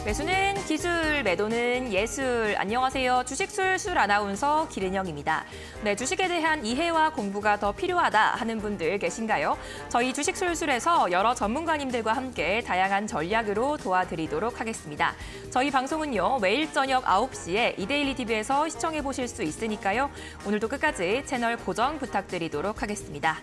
매수는 기술, 매도는 예술. 안녕하세요. 주식술술 아나운서 기른영입니다. 네, 주식에 대한 이해와 공부가 더 필요하다 하는 분들 계신가요? 저희 주식술술에서 여러 전문가님들과 함께 다양한 전략으로 도와드리도록 하겠습니다. 저희 방송은요, 매일 저녁 9시에 이데일리 TV에서 시청해 보실 수 있으니까요. 오늘도 끝까지 채널 고정 부탁드리도록 하겠습니다.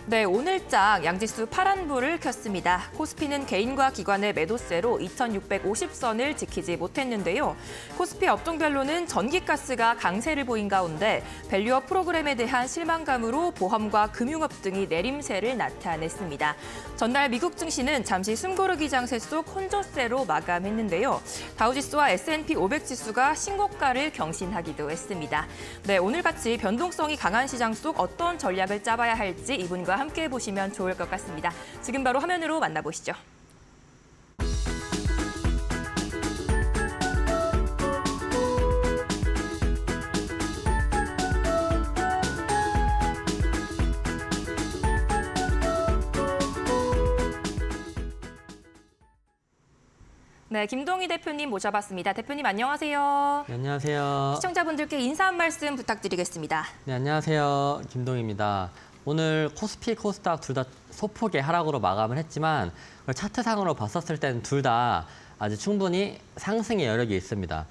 네, 오늘장 양지수 파란불을 켰습니다. 코스피는 개인과 기관의 매도세로 2650선을 지키지 못했는데요. 코스피 업종별로는 전기가스가 강세를 보인 가운데 밸류업 프로그램에 대한 실망감으로 보험과 금융업 등이 내림세를 나타냈습니다. 전날 미국 증시는 잠시 숨고르기 장세 속 혼조세로 마감했는데요. 다우지수와 S&P 500 지수가 신고가를 경신하기도 했습니다. 네, 오늘같이 변동성이 강한 시장 속 어떤 전략을 짜봐야 할지 이분과 함께 보시면 좋을 것 같습니다. 지금 바로 화면으로 만나보시죠. 네, 김동희 대표님 모셔봤습니다. 대표님 안녕하세요. 네, 안녕하세요. 시청자분들께 인사 한 말씀 부탁드리겠습니다. 네, 안녕하세요. 김동희입니다. 오늘 코스피, 코스닥 둘 다 소폭의 하락으로 마감을 했지만 차트상으로 봤었을 때는 둘 다 아직 충분히 상승의 여력이 있습니다.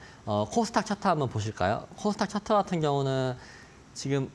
코스닥 차트 한번 보실까요? 코스닥 차트 같은 경우는 지금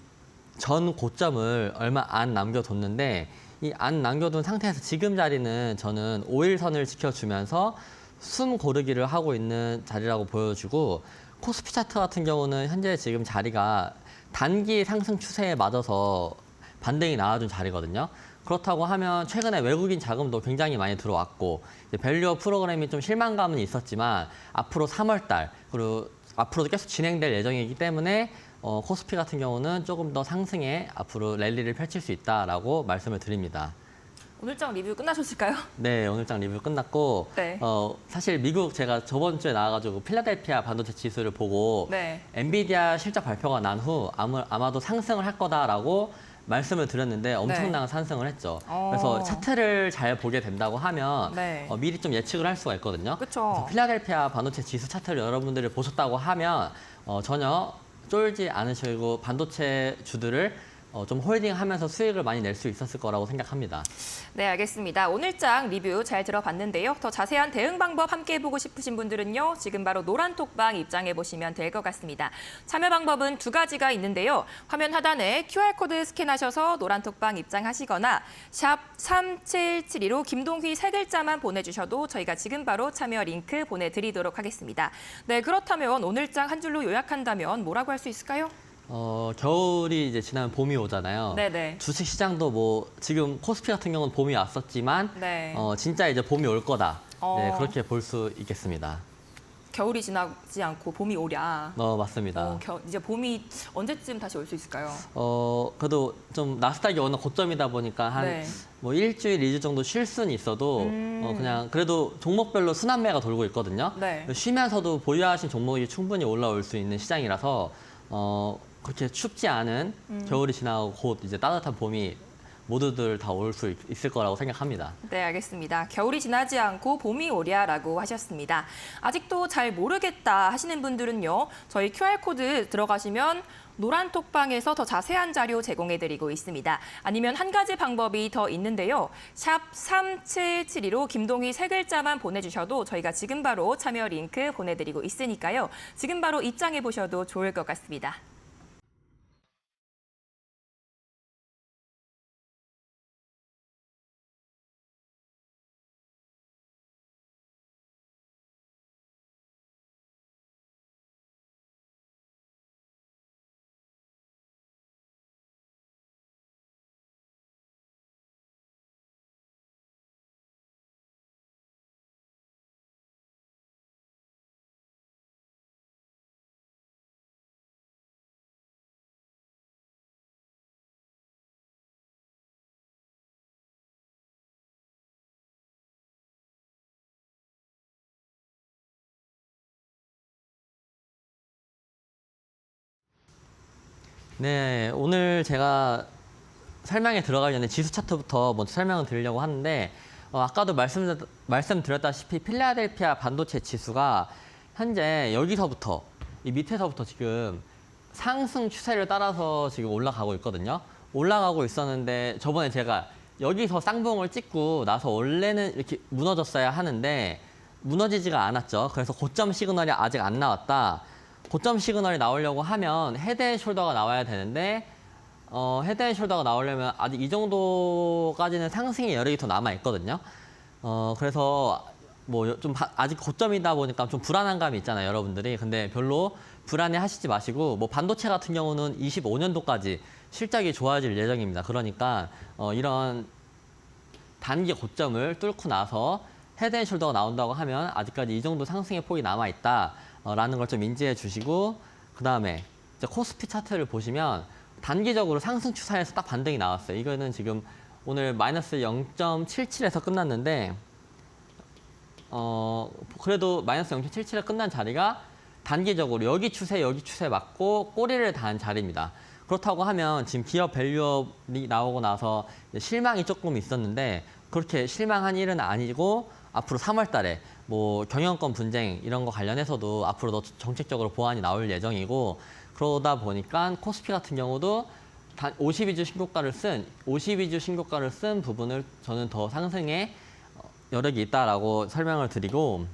전 고점을 얼마 안 남겨뒀는데 이 안 남겨둔 상태에서 지금 자리는 저는 5일선을 지켜주면서 숨 고르기를 하고 있는 자리라고 보여지고 코스피 차트 같은 경우는 현재 지금 자리가 단기 상승 추세에 맞아서 반등이 나와준 자리거든요. 그렇다고 하면 최근에 외국인 자금도 굉장히 많이 들어왔고 밸류업 프로그램이 좀 실망감은 있었지만 앞으로 3월 달 그리고 앞으로도 계속 진행될 예정이기 때문에 코스피 같은 경우는 조금 더 상승에 앞으로 랠리를 펼칠 수 있다라고 말씀을 드립니다. 오늘장 리뷰 끝나셨을까요? 네, 오늘장 리뷰 끝났고 네. 사실 미국 제가 저번 주에 나와가지고 필라델피아 반도체 지수를 보고 네. 엔비디아 실적 발표가 난 후 아마도 상승을 할 거다라고 말씀을 드렸는데 엄청난 상승을 했죠. 그래서 차트를 잘 보게 된다고 하면 미리 좀 예측을 할 수가 있거든요. 그래서 필라델피아 반도체 지수 차트를 여러분들이 보셨다고 하면 전혀 쫄지 않으시고 반도체 주들을 좀 홀딩하면서 수익을 많이 낼 수 있었을 거라고 생각합니다. 네, 알겠습니다. 오늘장 리뷰 잘 들어봤는데요. 더 자세한 대응 방법 함께 해보고 싶으신 분들은요. 지금 바로 노란톡방 입장해 보시면 될 것 같습니다. 참여 방법은 두 가지가 있는데요. 화면 하단에 QR코드 스캔하셔서 노란톡방 입장하시거나 샵 3772로 김동휘 세 글자만 보내주셔도 저희가 지금 바로 참여 링크 보내드리도록 하겠습니다. 네, 그렇다면 오늘장 한 줄로 요약한다면 뭐라고 할 수 있을까요? 겨울이 이제 지나면 봄이 오잖아요. 네네. 주식 시장도 뭐 지금 코스피 같은 경우는 봄이 왔었지만 진짜 이제 봄이 올 거다. 네, 그렇게 볼 수 있겠습니다. 겨울이 지나지 않고 봄이 오랴. 맞습니다. 이제 봄이 언제쯤 다시 올 수 있을까요? 그래도 좀 나스닥이 워낙 고점이다 보니까 한 뭐 일주일, 2주 정도 쉴 수는 있어도 그냥 그래도 종목별로 순환매가 돌고 있거든요. 쉬면서도 보유하신 종목이 충분히 올라올 수 있는 시장이라서 그렇게 춥지 않은 겨울이 지나고 곧 이제 따뜻한 봄이 모두들 다 올 수 있을 거라고 생각합니다. 네, 알겠습니다. 겨울이 지나지 않고 봄이 오랴라고 하셨습니다. 아직도 잘 모르겠다 하시는 분들은요. 저희 QR코드 들어가시면 노란톡방에서 더 자세한 자료 제공해드리고 있습니다. 아니면 한 가지 방법이 더 있는데요. 샵 3772로 김동휘 세 글자만 보내주셔도 저희가 지금 바로 참여 링크 보내드리고 있으니까요. 지금 바로 입장해 보셔도 좋을 것 같습니다. 네, 오늘 제가 설명에 들어가기 전에 지수 차트부터 먼저 설명을 드리려고 하는데 아까도 말씀드렸다시피 필라델피아 반도체 지수가 현재 여기서부터 이 밑에서부터 지금 상승 추세를 따라서 지금 올라가고 있거든요. 올라가고 있었는데 저번에 제가 여기서 쌍봉을 찍고 나서 원래는 이렇게 무너졌어야 하는데 무너지지가 않았죠. 그래서 고점 시그널이 아직 안 나왔다. 고점 시그널이 나오려고 하면 헤드앤숄더가 나와야 되는데 헤드앤숄더가 나오려면 아직 이 정도까지는 상승의 여력이 더 남아 있거든요. 그래서 뭐 좀 아직 고점이다 보니까 좀 불안한 감이 있잖아요, 여러분들이. 근데 별로 불안해 하시지 마시고 뭐 반도체 같은 경우는 25년도까지 실적이 좋아질 예정입니다. 그러니까 이런 단기 고점을 뚫고 나서 헤드앤숄더가 나온다고 하면 아직까지 이 정도 상승의 폭이 남아 있다라는 걸 좀 인지해 주시고, 그다음에 이제 코스피 차트를 보시면 단기적으로 상승 추세에서 딱 반등이 나왔어요. 이거는 지금 오늘 마이너스 0.77에서 끝났는데 그래도 마이너스 0.77에 끝난 자리가 단기적으로 여기 추세 맞고 꼬리를 단 자리입니다. 그렇다고 하면 지금 기업 밸류업이 나오고 나서 실망이 조금 있었는데 그렇게 실망한 일은 아니고 앞으로 3월 달에 뭐 경영권 분쟁 이런 거 관련해서도 앞으로 더 정책적으로 보완이 나올 예정이고, 그러다 보니까 코스피 같은 경우도 52주 신고가를 쓴 부분을 저는 더 상승에 여력이 있다라고 설명을 드리고,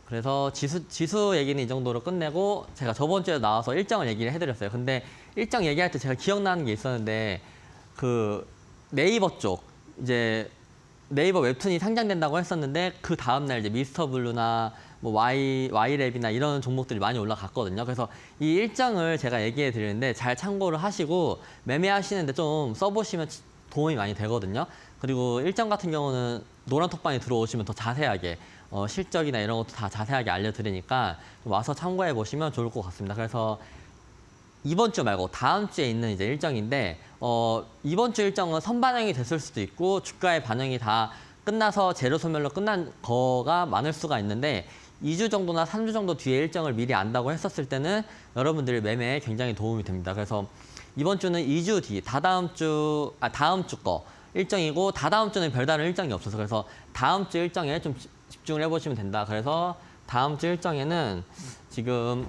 그래서 지수 얘기는 이 정도로 끝내고 제가 저번 주에 나와서 일정을 얘기를 해드렸어요. 근데 일정 얘기할 때 제가 기억나는 게 있었는데 그 네이버 쪽 이제 네이버 웹툰이 상장된다고 했었는데 그 다음날 이제 미스터블루나 뭐 Y랩이나 이런 종목들이 많이 올라갔거든요. 그래서 이 일정을 제가 얘기해 드리는데 잘 참고를 하시고 매매하시는데 좀 써보시면 도움이 많이 되거든요. 그리고 일정 같은 경우는 노란톡방에 들어오시면 더 자세하게 실적이나 이런 것도 다 자세하게 알려드리니까 좀 와서 참고해 보시면 좋을 것 같습니다. 그래서 이번 주 말고 다음 주에 있는 이제 일정인데 이번 주 일정은 선반영이 됐을 수도 있고 주가의 반영이 다 끝나서 재료 소멸로 끝난 거가 많을 수가 있는데 2주 정도나 3주 정도 뒤에 일정을 미리 안다고 했었을 때는 여러분들의 매매에 굉장히 도움이 됩니다. 그래서 이번 주는 2주 뒤, 다음 주 거 일정이고 다다음 주는 별다른 일정이 없어서 그래서 다음 주 일정에 좀 집중을 해보시면 된다. 그래서 다음 주 일정에는 지금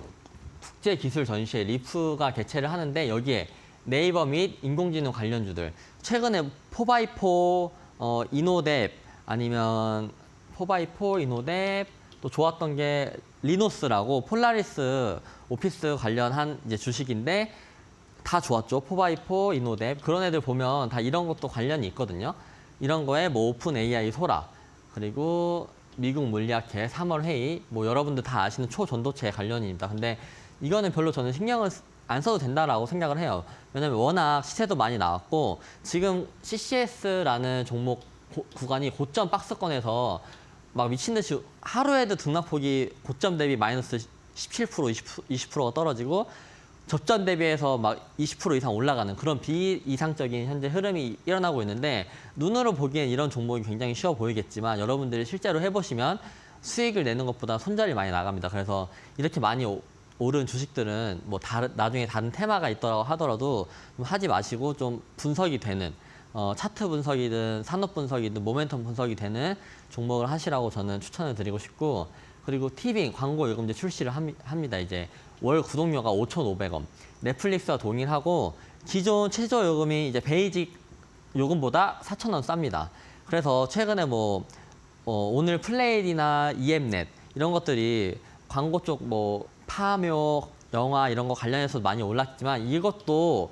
국제기술 전시회 리프가 개최를 하는데 여기에 네이버 및 인공지능 관련주들 최근에 4x4 이노뎁 아니면 4x4 이노뎁 또 좋았던 게 리노스라고 폴라리스 오피스 관련한 이제 주식인데 다 좋았죠. 4x4 이노뎁 그런 애들 보면 다 이런 것도 관련이 있거든요. 이런 거에 뭐 오픈 AI 소라 그리고 미국 물리학회 3월 회의 뭐 여러분들 다 아시는 초전도체 관련입니다. 근데 이거는 별로 저는 신경을 안 써도 된다라고 생각을 해요. 왜냐면 워낙 시세도 많이 나왔고 지금 CCS라는 종목 구간이 고점 박스권에서 막 미친 듯이 하루에도 등락폭이 고점 대비 마이너스 17%, 20%가 떨어지고 접전 대비해서 막 20% 이상 올라가는 그런 비이상적인 현재 흐름이 일어나고 있는데 눈으로 보기엔 이런 종목이 굉장히 쉬워 보이겠지만 여러분들이 실제로 해보시면 수익을 내는 것보다 손절이 많이 나갑니다. 그래서 이렇게 많이 오른 주식들은 뭐 나중에 다른 테마가 있더라고 하더라도 좀 하지 마시고 좀 분석이 되는 차트 분석이든 산업 분석이든 모멘텀 분석이 되는 종목을 하시라고 저는 추천을 드리고 싶고, 그리고 티빙 광고 요금제 출시를 합니다. 이제 월 구독료가 5,500원. 넷플릭스와 동일하고 기존 최저 요금이 이제 베이직 요금보다 4,000원 쌉니다. 그래서 최근에 뭐 오늘 플레이나 EM넷 이런 것들이 광고 쪽 뭐 파묘, 영화 이런 거 관련해서 많이 올랐지만 이것도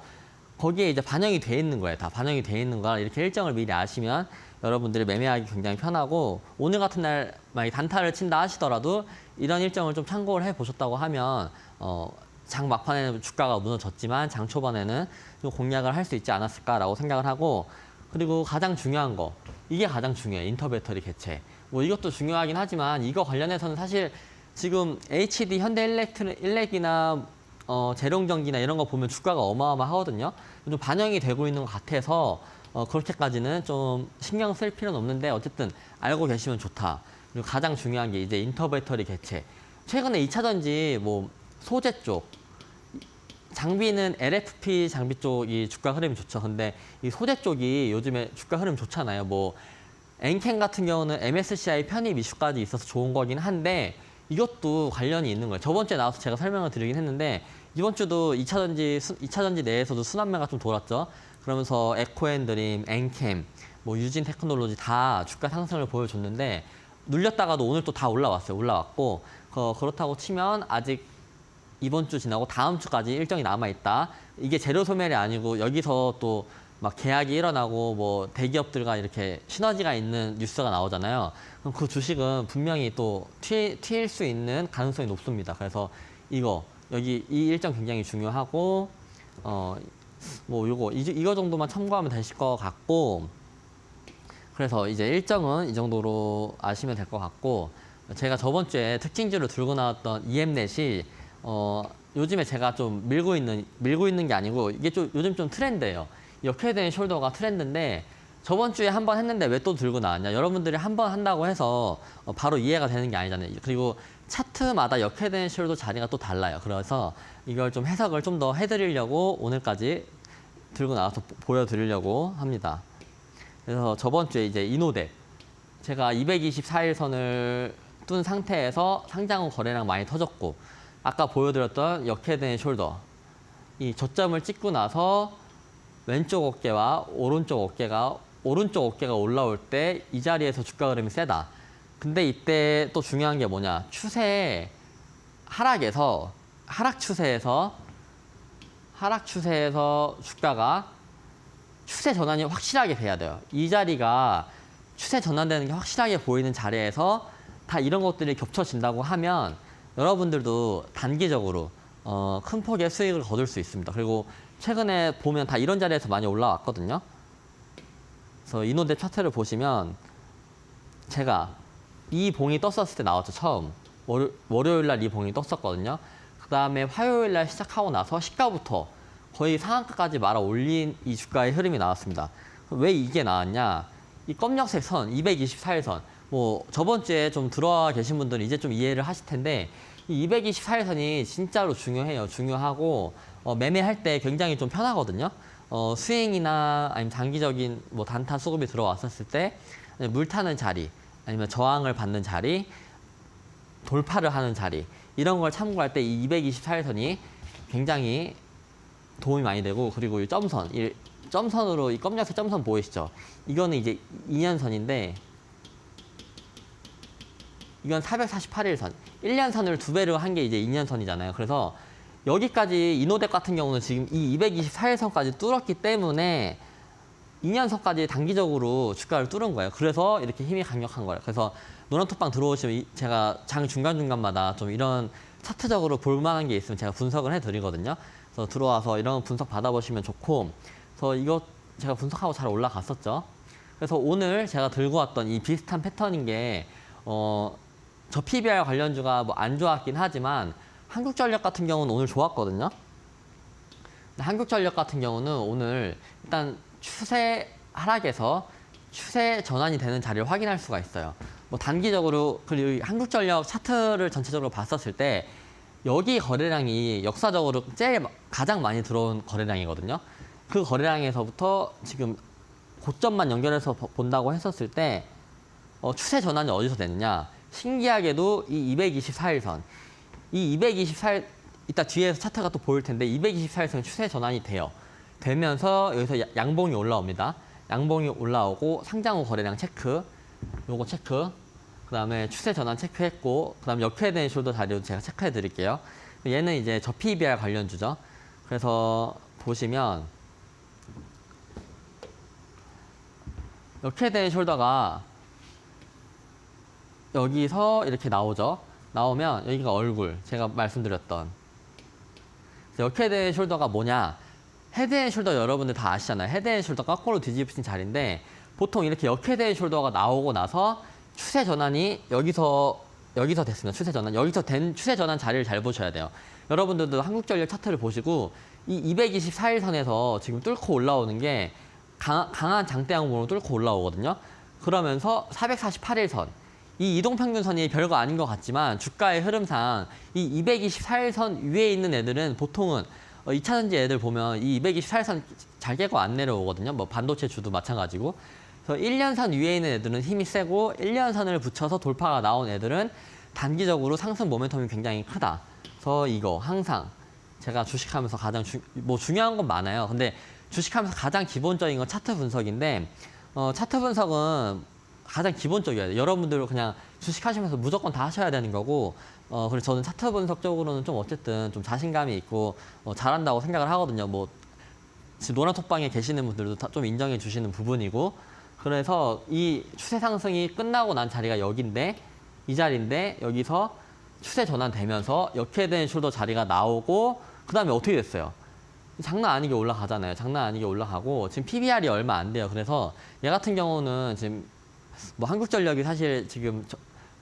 거기에 이제 반영이 돼 있는 거예요. 다 반영이 돼 있는 거라 이렇게 일정을 미리 아시면 여러분들이 매매하기 굉장히 편하고 오늘 같은 날 만약에 단타를 친다 하시더라도 이런 일정을 좀 참고를 해보셨다고 하면 장 막판에는 주가가 무너졌지만 장 초반에는 좀 공략을 할 수 있지 않았을까라고 생각을 하고, 그리고 가장 중요한 거 이게 가장 중요해요. 인터배터리 개체. 뭐 이것도 중요하긴 하지만 이거 관련해서는 사실 지금 HD 현대일렉이나 재룡전기나 이런 거 보면 주가가 어마어마하거든요. 좀 반영이 되고 있는 것 같아서 그렇게까지는 좀 신경 쓸 필요는 없는데 어쨌든 알고 계시면 좋다. 그리고 가장 중요한 게 이제 인터배터리 개체. 최근에 2차 전지 뭐 소재 쪽 장비는 LFP 장비 쪽이 주가 흐름이 좋죠. 근데 이 소재 쪽이 요즘에 주가 흐름 좋잖아요. 뭐 엔캠 같은 경우는 MSCI 편입 이슈까지 있어서 좋은 거긴 한데 이것도 관련이 있는 거예요. 저번 주에 나와서 제가 설명을 드리긴 했는데 이번 주도 2차 전지 내에서도 순환매가 좀 돌았죠. 그러면서 에코앤드림, 엔캠, 뭐 유진 테크놀로지 다 주가 상승을 보여줬는데 눌렸다가도 오늘 또 다 올라왔어요. 올라왔고 그렇다고 치면 아직 이번 주 지나고 다음 주까지 일정이 남아있다. 이게 재료 소멸이 아니고 여기서 또 막 계약이 일어나고 뭐 대기업들과 이렇게 시너지가 있는 뉴스가 나오잖아요. 그럼 그 주식은 분명히 또 튈 수 있는 가능성이 높습니다. 그래서 여기 이 일정 굉장히 중요하고 뭐 이거 정도만 참고하면 되실 것 같고 그래서 이제 일정은 이 정도로 아시면 될 것 같고 제가 저번 주에 특징주를 들고 나왔던 EM넷이 요즘에 제가 좀 밀고 있는 게 아니고 이게 좀 요즘 좀 트렌드예요. 역회된 숄더가 트렌드인데 저번 주에 한 번 했는데 왜 또 들고 나왔냐? 여러분들이 한 번 한다고 해서 바로 이해가 되는 게 아니잖아요. 그리고 차트마다 역회된 숄더 자리가 또 달라요. 그래서 이걸 좀 해석을 좀 더 해드리려고 오늘까지 들고 나와서 보여드리려고 합니다. 그래서 저번 주에 이제 이노뎁 제가 224일 선을 둔 상태에서 상장 후 거래량 많이 터졌고 아까 보여드렸던 역회된 숄더 이 저점을 찍고 나서 왼쪽 어깨와 오른쪽 어깨가 올라올 때 이 자리에서 주가 흐름이 세다. 근데 이때 또 중요한 게 뭐냐? 추세 하락 추세에서 주가가 추세 전환이 확실하게 돼야 돼요. 이 자리가 추세 전환되는 게 확실하게 보이는 자리에서 다 이런 것들이 겹쳐진다고 하면 여러분들도 단기적으로 큰 폭의 수익을 거둘 수 있습니다. 그리고 최근에 보면 다 이런 자리에서 많이 올라왔거든요. 그래서 이노뎁 차트를 보시면 제가 이 봉이 떴었을 때 나왔죠. 처음. 월요일 날 이 봉이 떴었거든요. 그 다음에 화요일 날 시작하고 나서 시가부터 거의 상한가까지 말아 올린 이 주가의 흐름이 나왔습니다. 왜 이게 나왔냐? 이 검정색 선, 224일 선. 뭐 저번 주에 좀 들어와 계신 분들은 이제 좀 이해를 하실 텐데 이 224일 선이 진짜로 중요해요. 중요하고 매매할 때 굉장히 좀 편하거든요. 스윙이나 아니면 장기적인 뭐 단타 수급이 들어왔었을 때 물 타는 자리, 아니면 저항을 받는 자리, 돌파를 하는 자리 이런 걸 참고할 때 이 224일 선이 굉장히 도움이 많이 되고 그리고 이 점선으로 이 검정색 점선 보이시죠? 이거는 이제 2년선인데 이건 448일 선. 1년 선을 2배로 한 게 이제 2년 선이잖아요. 그래서 여기까지 이노뎁 같은 경우는 지금 이 224일 선까지 뚫었기 때문에 2년 선까지 단기적으로 주가를 뚫은 거예요. 그래서 이렇게 힘이 강력한 거예요. 그래서 노란톡방 들어오시면 제가 장 중간중간마다 좀 이런 차트적으로 볼 만한 게 있으면 제가 분석을 해드리거든요. 그래서 들어와서 이런 분석 받아보시면 좋고 그래서 이거 제가 분석하고 잘 올라갔었죠. 그래서 오늘 제가 들고 왔던 이 비슷한 패턴인 게 저 PBR 관련주가 뭐 안 좋았긴 하지만 한국전력 같은 경우는 오늘 좋았거든요. 한국전력 같은 경우는 오늘 일단 추세 하락에서 추세 전환이 되는 자리를 확인할 수가 있어요. 뭐 단기적으로 그리고 한국전력 차트를 전체적으로 봤었을 때 여기 거래량이 역사적으로 가장 많이 들어온 거래량이거든요. 그 거래량에서부터 지금 고점만 연결해서 본다고 했었을 때 추세 전환이 어디서 됐느냐? 신기하게도 이 224일 선, 이 224일 이따 뒤에서 차트가 또 보일 텐데 224일 선 추세 전환이 되면서 여기서 양봉이 올라옵니다. 양봉이 올라오고 상장 후 거래량 체크, 요거 체크, 그다음에 추세 전환 체크했고, 그다음 역회된 숄더 자리도 제가 체크해 드릴게요. 얘는 이제 저 PBR 관련주죠. 그래서 보시면 역회된 숄더가 여기서 이렇게 나오죠. 나오면 여기가 얼굴, 제가 말씀드렸던 역헤드앤 숄더가 뭐냐? 헤드앤 숄더 여러분들 다 아시잖아요. 헤드앤 숄더 거꾸로 뒤집으신 자리인데 보통 이렇게 역헤드앤 숄더가 나오고 나서 추세 전환이 여기서 됐습니다. 추세 전환. 여기서 된 추세 전환 자리를 잘 보셔야 돼요. 여러분들도 한국전력 차트를 보시고 이 224일 선에서 지금 뚫고 올라오는 게 강한 장대양봉으로 뚫고 올라오거든요. 그러면서 448일 선. 이 이동평균선이 별거 아닌 것 같지만 주가의 흐름상 이 224일 선 위에 있는 애들은 보통은 2차전지 애들 보면 이 224일선 잘 깨고 안 내려오거든요. 뭐 반도체 주도 마찬가지고. 그래서 1년선 위에 있는 애들은 힘이 세고 1년선을 붙여서 돌파가 나온 애들은 단기적으로 상승 모멘텀이 굉장히 크다. 그래서 이거 항상 제가 주식하면서 가장 중요한 건 많아요. 근데 주식하면서 가장 기본적인 건 차트 분석인데 차트 분석은 가장 기본적이어야 돼요. 여러분들 그냥 주식하시면서 무조건 다 하셔야 되는 거고 그래서 저는 차트 분석 적으로는 좀 어쨌든 좀 자신감이 있고 잘한다고 생각을 하거든요. 뭐 지금 노란톡방에 계시는 분들도 좀 인정해 주시는 부분이고 그래서 이 추세 상승이 끝나고 난 자리가 여기인데 이 자리인데 여기서 추세 전환되면서 역회된 숄더 자리가 나오고 그 다음에 어떻게 됐어요? 장난 아니게 올라가잖아요. 장난 아니게 올라가고 지금 PBR이 얼마 안 돼요. 그래서 얘 같은 경우는 지금 뭐 한국전력이 사실 지금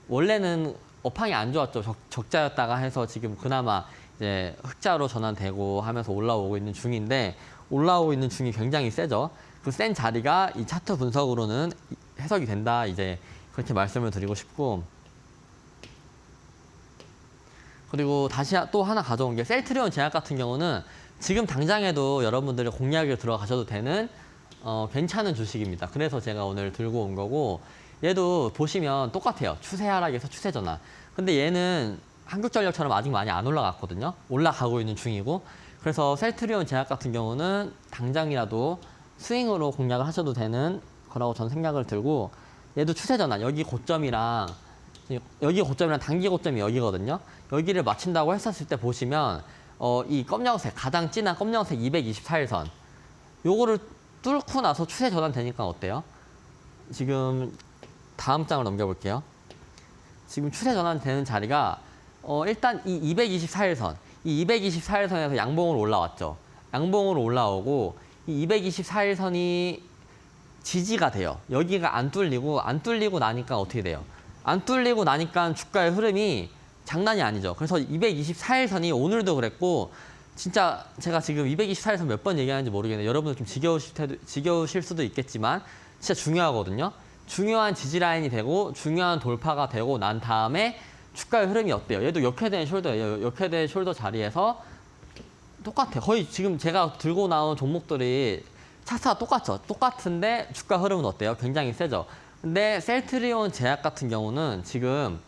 원래는 업황이 안 좋았죠. 적자였다가 해서 지금 그나마 이제 흑자로 전환되고 하면서 올라오고 있는 중인데 올라오고 있는 중이 굉장히 세죠. 그 센 자리가 이 차트 분석으로는 해석이 된다. 이제 그렇게 말씀을 드리고 싶고 그리고 다시 또 하나 가져온 게 셀트리온 제약 같은 경우는 지금 당장에도 여러분들이 공략에 들어가셔도 되는 괜찮은 주식입니다. 그래서 제가 오늘 들고 온 거고 얘도 보시면 똑같아요. 추세 하락에서 추세 전환. 근데 얘는 한국전력처럼 아직 많이 안 올라갔거든요. 올라가고 있는 중이고 그래서 셀트리온 제약 같은 경우는 당장이라도 스윙으로 공략을 하셔도 되는 거라고 저는 생각을 들고 얘도 추세 전환. 여기 고점이랑 단기 고점이 여기거든요. 여기를 맞춘다고 했었을 때 보시면 이 검정색 가장 진한 검정색 224일선 요거를 뚫고 나서 추세 전환되니까 어때요? 지금 다음 장을 넘겨볼게요. 지금 추세 전환되는 자리가 일단 이 224일선 이 224일선에서 양봉으로 올라왔죠. 양봉으로 올라오고 이 224일선이 지지가 돼요. 여기가 안 뚫리고 나니까 어떻게 돼요? 안 뚫리고 나니까 주가의 흐름이 장난이 아니죠. 그래서 224일선이 오늘도 그랬고 진짜 제가 지금 224일선 몇 번 얘기하는지 모르겠네요. 여러분들 좀 지겨우실 수도 있겠지만 진짜 중요하거든요. 중요한 지지 라인이 되고 중요한 돌파가 되고 난 다음에 주가의 흐름이 어때요? 얘도 역회된 숄더예요. 역회된 숄더 자리에서 똑같아요. 거의 지금 제가 들고 나온 종목들이 차트가 똑같죠. 똑같은데 주가 흐름은 어때요? 굉장히 세죠. 근데 셀트리온 제약 같은 경우는 지금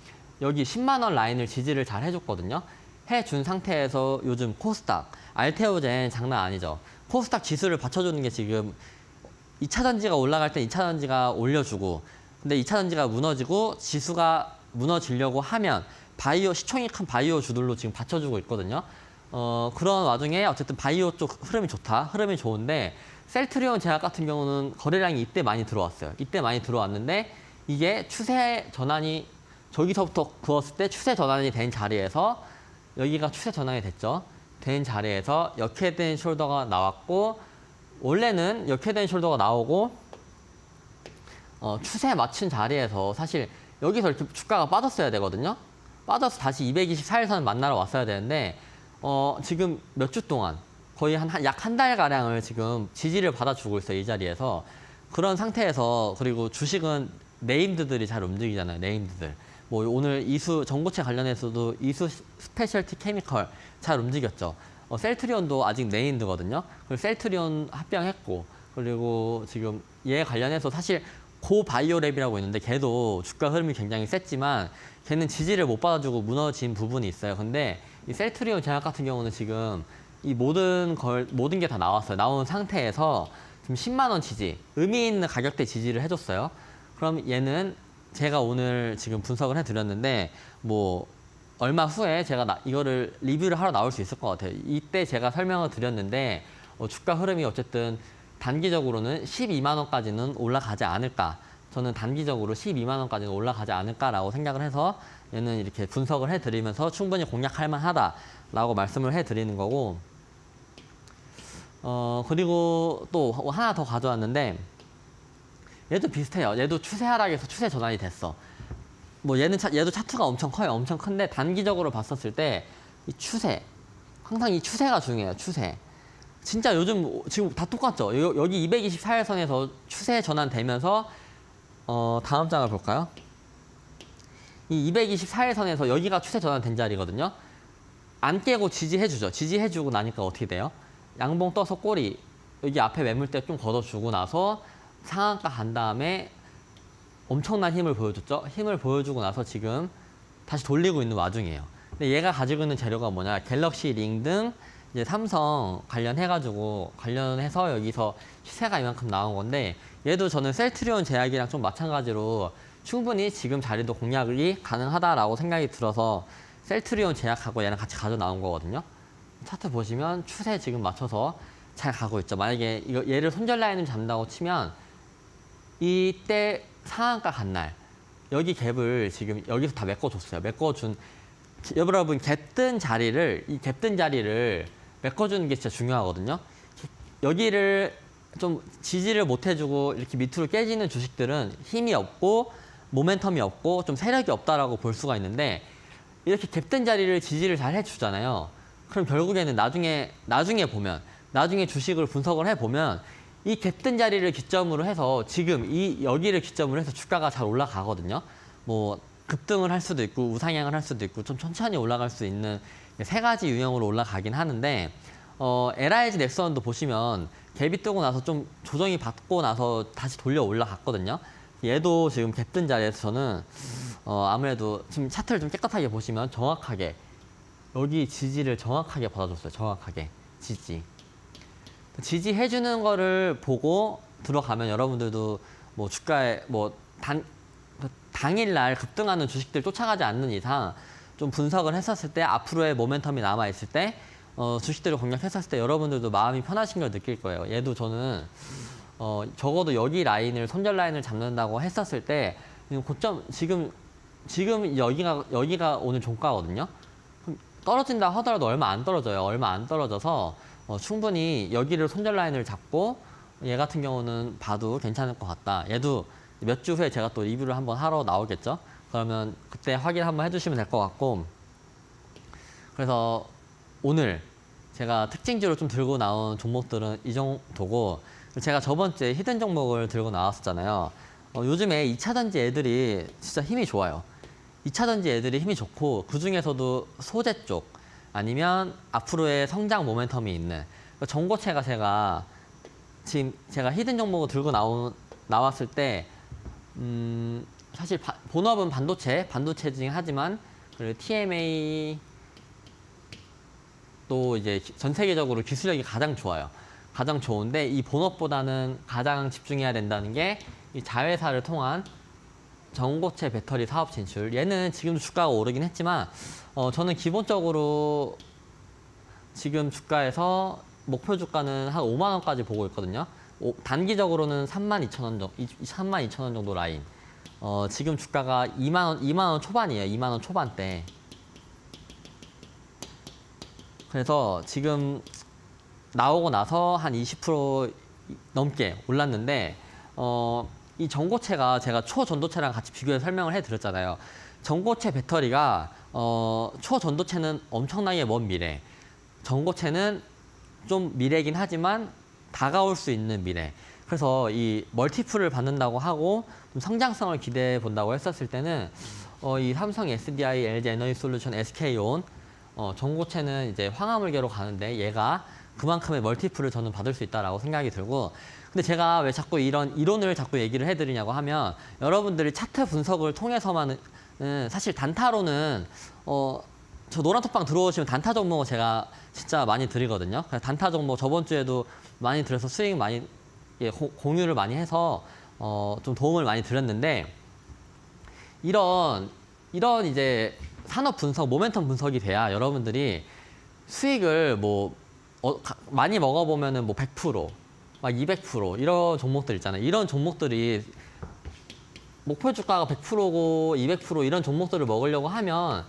여기 10만 원 라인을 지지를 잘 해줬거든요. 해준 상태에서 요즘 코스닥, 알테오젠 장난 아니죠. 코스닥 지수를 받쳐주는 게 지금 2차 전지가 올라갈 때 2차 전지가 올려주고 근데 2차 전지가 무너지고 지수가 무너지려고 하면 시총이 큰 바이오 주들로 지금 받쳐주고 있거든요. 그런 와중에 어쨌든 바이오 쪽 흐름이 좋다. 흐름이 좋은데 셀트리온 제약 같은 경우는 거래량이 이때 많이 들어왔어요. 이때 많이 들어왔는데 이게 추세 전환이 저기서부터 그었을 때 추세 전환이 된 자리에서 여기가 추세 전환이 됐죠. 된 자리에서 역회된 숄더가 나왔고 원래는 역회된 숄더가 나오고 추세 맞춘 자리에서 사실 여기서 이렇게 주가가 빠졌어야 되거든요. 빠져서 다시 224일선 만나러 왔어야 되는데 지금 몇 주 동안 거의 약 한 달가량을 지금 지지를 받아주고 있어요. 이 자리에서. 그런 상태에서 그리고 주식은 네임드들이 잘 움직이잖아요. 네임드들. 뭐 오늘 전고체 관련해서도 이수 스페셜티 케미컬 잘 움직였죠. 셀트리온도 아직 네임드거든요. 그리고 셀트리온 합병했고 그리고 지금 얘 관련해서 사실 고바이오랩이라고 있는데 걔도 주가 흐름이 굉장히 셌지만 걔는 지지를 못 받아주고 무너진 부분이 있어요. 근데 이 셀트리온 제약 같은 경우는 지금 이 모든 게 다 나왔어요. 나온 상태에서 지금 10만 원 지지, 의미 있는 가격대 지지를 해줬어요. 그럼 얘는 제가 오늘 지금 분석을 해드렸는데 뭐 얼마 후에 제가 이거를 리뷰를 하러 나올 수 있을 것 같아요. 이때 제가 설명을 드렸는데 주가 흐름이 어쨌든 단기적으로는 12만 원까지는 올라가지 않을까. 저는 단기적으로 12만 원까지는 올라가지 않을까라고 생각을 해서 얘는 이렇게 분석을 해드리면서 충분히 공략할 만하다라고 말씀을 해드리는 거고 그리고 또 하나 더 가져왔는데 얘도 비슷해요. 얘도 추세 하락에서 추세 전환이 됐어. 뭐 얘도 차트가 엄청 커요. 엄청 큰데 단기적으로 봤었을 때 이 추세 항상 이 추세가 중요해요. 추세. 진짜 요즘 지금 다 똑같죠. 여기 224일선에서 추세 전환되면서 다음 장을 볼까요? 이 224일선에서 여기가 추세 전환된 자리거든요. 안 깨고 지지해주죠. 지지해주고 나니까 어떻게 돼요? 양봉 떠서 꼬리 여기 앞에 매물대 좀 걷어주고 나서 상한가 간 다음에 엄청난 힘을 보여줬죠. 힘을 보여주고 나서 지금 다시 돌리고 있는 와중이에요. 근데 얘가 가지고 있는 재료가 뭐냐? 갤럭시 링 등 이제 삼성 관련해서 여기서 시세가 이만큼 나온 건데 얘도 저는 셀트리온 제약이랑 좀 마찬가지로 충분히 지금 자리도 공략이 가능하다라고 생각이 들어서 셀트리온 제약하고 얘랑 같이 가져 나온 거거든요. 차트 보시면 추세 지금 맞춰서 잘 가고 있죠. 만약에 얘를 손절 라인을 잡는다고 치면 이때 상한가 간 날 여기 갭을 지금 여기서 다 메꿔줬어요. 메꿔준 여러분 갭뜬 자리를 메꿔주는 게 진짜 중요하거든요. 여기를 좀 지지를 못 해주고 이렇게 밑으로 깨지는 주식들은 힘이 없고 모멘텀이 없고 좀 세력이 없다라고 볼 수가 있는데 이렇게 갭뜬 자리를 지지를 잘 해주잖아요. 그럼 결국에는 나중에 주식을 분석을 해보면 이 갭뜬 자리를 기점으로 해서 지금 여기를 기점으로 해서 주가가 잘 올라가거든요. 뭐 급등을 할 수도 있고 우상향을 할 수도 있고 좀 천천히 올라갈 수 있는 세 가지 유형으로 올라가긴 하는데 LIG 넥슨도 보시면 갭이 뜨고 나서 좀 조정이 받고 나서 다시 돌려 올라갔거든요. 얘도 지금 갭뜬 자리에서 저는 아무래도 지금 차트를 좀 깨끗하게 보시면 정확하게 여기 지지를 정확하게 받아줬어요. 정확하게 지지해주는 거를 보고 들어가면 여러분들도 뭐 주가에 당일날 급등하는 주식들 쫓아가지 않는 이상 좀 분석을 했었을 때 앞으로의 모멘텀이 남아있을 때 주식들을 공략했었을 때 여러분들도 마음이 편하신 걸 느낄 거예요. 얘도 저는 적어도 여기 라인을 손절 라인을 잡는다고 했었을 때 고점 지금 여기가 오늘 종가거든요. 떨어진다 하더라도 얼마 안 떨어져요. 얼마 안 떨어져서 충분히 여기를 손절 라인을 잡고 얘 같은 경우는 봐도 괜찮을 것 같다. 얘도 몇 주 후에 제가 또 리뷰를 한번 하러 나오겠죠. 그러면 그때 확인 한번 해주시면 될 것 같고 그래서 오늘 제가 특징주로 좀 들고 나온 종목들은 이 정도고 제가 저번 주에 히든 종목을 들고 나왔었잖아요. 요즘에 2차전지 애들이 진짜 힘이 좋아요. 2차전지 애들이 힘이 좋고 그중에서도 소재 쪽 아니면 앞으로의 성장 모멘텀이 있는 전고체가 제가 히든 종목을 들고 나왔을 때 사실 본업은 반도체이긴 하지만 그리고 TMA 또 이제 전 세계적으로 기술력이 가장 좋아요. 가장 좋은데 이 본업보다는 가장 집중해야 된다는 게 이 자회사를 통한 전고체 배터리 사업 진출. 얘는 지금도 주가가 오르긴 했지만 저는 기본적으로 지금 주가에서 목표 주가는 한 5만 원까지 보고 있거든요. 단기적으로는 32,000원 정도 라인. 지금 주가가 2만 원 초반이에요. 2만 원 초반대. 그래서 지금 나오고 나서 한 20% 넘게 올랐는데 이 전고체가 제가 초전도체랑 같이 비교해서 설명을 해드렸잖아요. 전고체 배터리가 초전도체는 엄청나게 먼 미래, 전고체는 좀 미래긴 하지만 다가올 수 있는 미래. 그래서 이 멀티플을 받는다고 하고 좀 성장성을 기대해 본다고 했었을 때는 이 삼성 SDI, LG 에너지솔루션, SK온 전고체는 이제 황화물계로 가는데 얘가 그만큼의 멀티플을 저는 받을 수 있다라고 생각이 들고 근데 제가 왜 자꾸 이런 이론을 자꾸 얘기를 해드리냐고 하면 여러분들이 차트 분석을 통해서만은 사실 단타로는 저 노란톡방 들어오시면 단타 종목 제가 진짜 많이 드리거든요. 단타 종목 저번 주에도 많이 들어서 수익 많이 공유를 많이 해서 좀 도움을 많이 드렸는데 이런 이제 산업 분석, 모멘텀 분석이 돼야 여러분들이 수익을 많이 먹어보면은 100%, 막 200% 이런 종목들 있잖아요. 이런 종목들이 목표 주가가 100%고 200% 이런 종목들을 먹으려고 하면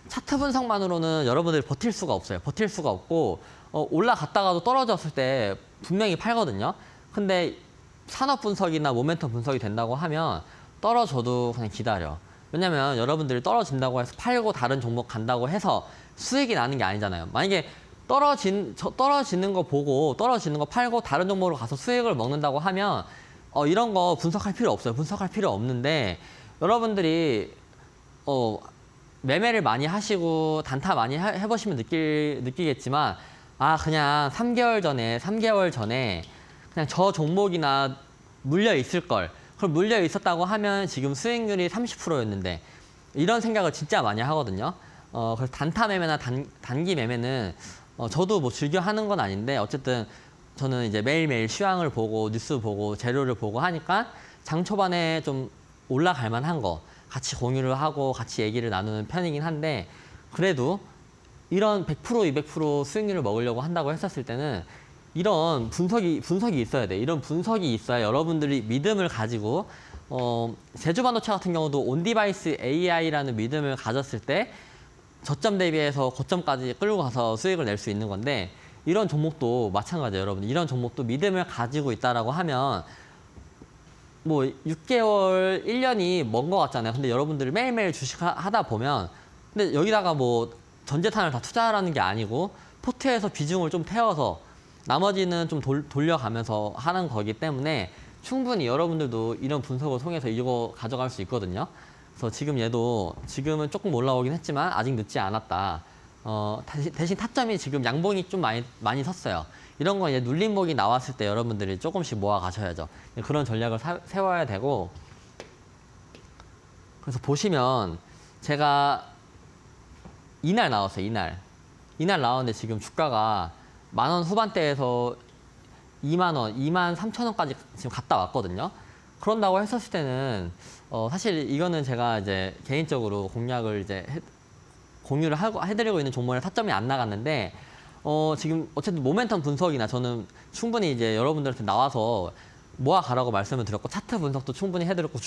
차트 분석만으로는 여러분들이 버틸 수가 없어요. 버틸 수가 없고 올라갔다가도 떨어졌을 때 분명히 팔거든요. 근데 산업 분석이나 모멘텀 분석이 된다고 하면 떨어져도 그냥 기다려. 왜냐면 여러분들이 떨어진다고 해서 팔고 다른 종목 간다고 해서 수익이 나는 게 아니잖아요. 만약에 떨어지는 거 보고 떨어지는 거 팔고 다른 종목으로 가서 수익을 먹는다고 하면 이런 거 분석할 필요 없어요. 분석할 필요 없는데 여러분들이 매매를 많이 하시고 단타 많이 해보시면 느끼겠지만 그냥 3개월 전에 그냥 저 종목이나 물려 있을 걸. 그걸 물려 있었다고 하면 지금 수익률이 30%였는데 이런 생각을 진짜 많이 하거든요. 그래서 단타 매매나 단기 매매는 저도 뭐 즐겨 하는 건 아닌데 어쨌든 저는 이제 매일매일 시황을 보고 뉴스 보고 재료를 보고 하니까 장 초반에 좀 올라갈 만한 거 같이 공유를 하고 같이 얘기를 나누는 편이긴 한데 그래도 이런 100% 200% 수익률을 먹으려고 한다고 했었을 때는 이런 분석이 있어야 돼. 이런 분석이 있어야 여러분들이 믿음을 가지고 제주반도체 같은 경우도 온디바이스 AI라는 믿음을 가졌을 때 저점 대비해서 고점까지 끌고 가서 수익을 낼 수 있는 건데 이런 종목도 마찬가지예요, 여러분. 이런 종목도 믿음을 가지고 있다라고 하면 뭐 6개월, 1년이 먼 것 같잖아요. 근데 여러분들이 매일매일 주식 하다 보면 근데 여기다가 뭐 전 재산을 다 투자하라는 게 아니고 포트에서 비중을 좀 태워서 나머지는 좀 돌려가면서 하는 거기 때문에 충분히 여러분들도 이런 분석을 통해서 이거 가져갈 수 있거든요. 그래서 지금은 조금 올라오긴 했지만 아직 늦지 않았다. 대신 타점이 지금 양봉이 좀 많이 섰어요. 이런 거 이제 눌림목이 나왔을 때 여러분들이 조금씩 모아 가셔야죠. 그런 전략을 세워야 되고. 그래서 보시면 제가 이날 나왔어요. 이날 나왔는데 지금 주가가 10,000원 후반대에서 20,000원, 23,000원까지 지금 갔다 왔거든요. 그런다고 했었을 때는 사실 이거는 제가 이제 개인적으로 공략을 이제 공유를 해드리고 있는 종목에 타점이 안 나갔는데 지금 어쨌든 모멘텀 분석이나 저는 충분히 이제 여러분들한테 나와서 모아가라고 말씀을 드렸고 차트 분석도 충분히 해드렸고